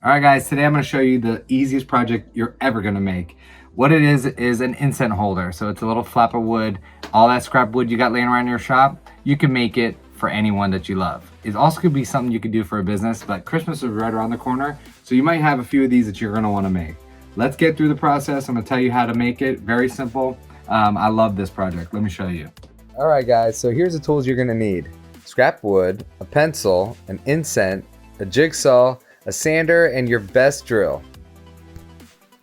All right, guys, today I'm going to show you the easiest project you're ever going to make. What it is an incense holder. So it's a little flap of wood. All that scrap wood you got laying around your shop, you can make it for anyone that you love. It also could be something you could do for a business, but Christmas is right around the corner, so you might have a few of these that you're going to want to make. Let's get through the process. I'm going to tell you how to make it. Very simple. I love this project. Let me show you. All right, guys, so here's the tools you're going to need. Scrap wood, a pencil, an incense, a jigsaw, a sander, and your best drill.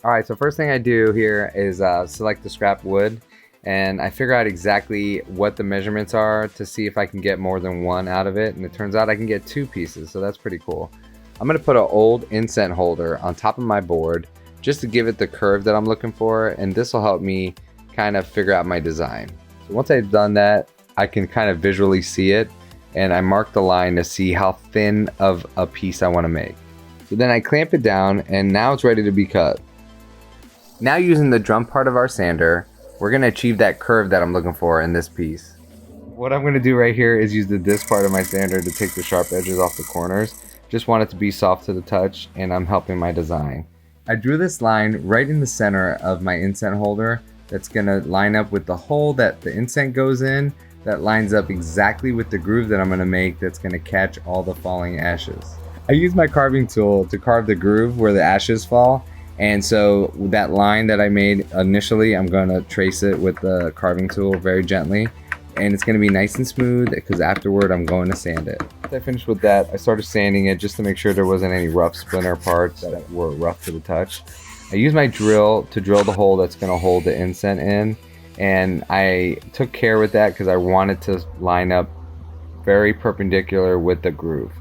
All right, so first thing I do here is select the scrap wood, and I figure out exactly what the measurements are to see if I can get more than one out of it, and it turns out I can get 2 pieces, so that's pretty cool. I'm gonna put an old incense holder on top of my board just to give it the curve that I'm looking for, and this will help me kind of figure out my design. So once I've done that, I can kind of visually see it, and I mark the line to see how thin of a piece I want to make. So then I clamp it down, and now it's ready to be cut. Now, using the drum part of our sander, we're going to achieve that curve that I'm looking for in this piece. What I'm going to do right here is use the disc part of my sander to take the sharp edges off the corners. Just want it to be soft to the touch, and I'm helping my design. I drew this line right in the center of my incense holder that's going to line up with the hole that the incense goes in, that lines up exactly with the groove that I'm going to make that's going to catch all the falling ashes. I use my carving tool to carve the groove where the ashes fall, and so that line that I made initially, I'm going to trace it with the carving tool very gently, and it's going to be nice and smooth because afterward I'm going to sand it. After I finished with that, I started sanding it just to make sure there wasn't any rough splinter parts that were rough to the touch. I used my drill to drill the hole that's going to hold the incense in, and I took care with that because I wanted to line up very perpendicular with the groove.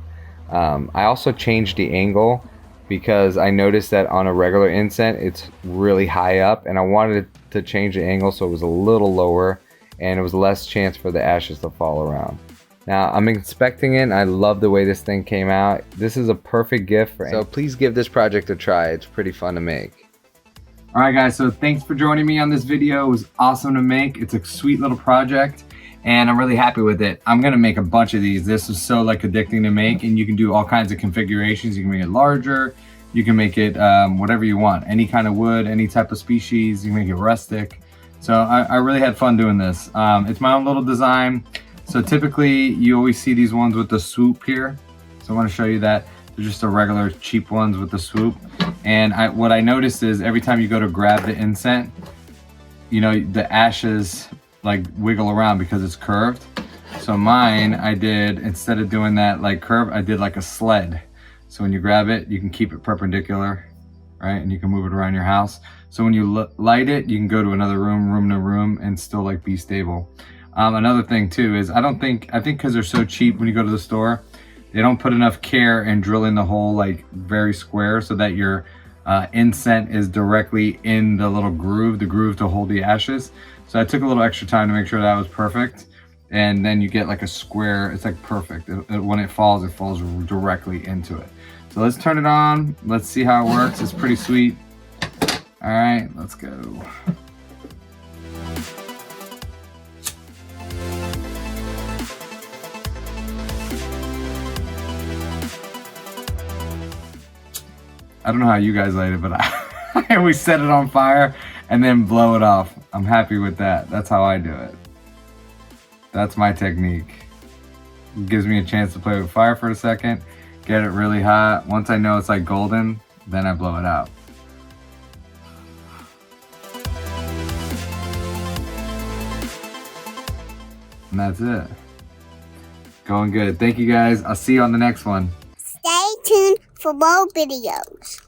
I also changed the angle because I noticed that on a regular incense it's really high up, and I wanted to change the angle so it was a little lower and it was less chance for the ashes to fall around. Now I'm inspecting it, and I love the way this thing came out. This is a perfect gift for anyone. So please give this project a try. It's pretty fun to make. All right, guys, so thanks for joining me on this video. It was awesome to make. It's a sweet little project, and I'm really happy with it. I'm gonna make a bunch of these. This is so addicting to make, and you can do all kinds of configurations. You can make it larger, you can make it whatever you want, any kind of wood, any type of species. You can make it rustic. So I really had fun doing this. It's my own little design. So typically you always see these ones with the swoop here. So I want to show you that. They're just the regular cheap ones with the swoop. And what I noticed is every time you go to grab the incense, you know, the ashes wiggle around because it's curved. So mine, I did, instead of doing that curve, I did a sled. So when you grab it, you can keep it perpendicular, right? And you can move it around your house. So when you light it, you can go to another room to room, and still be stable. Another thing too is I think because they're so cheap, when you go to the store, they don't put enough care in drilling the hole very square so that your incense is directly in the little groove, to hold the ashes. So I took a little extra time to make sure that was perfect. And then you get a square, it's perfect. When it falls directly into it. So let's turn it on. Let's see how it works. It's pretty sweet. All right, let's go. I don't know how you guys light it, but I always set it on fire and then blow it off. I'm happy with that. That's how I do it. That's my technique. It gives me a chance to play with fire for a second, get it really hot. Once I know it's golden, then I blow it out. And that's it. Going good. Thank you guys. I'll see you on the next one. Stay tuned for more videos.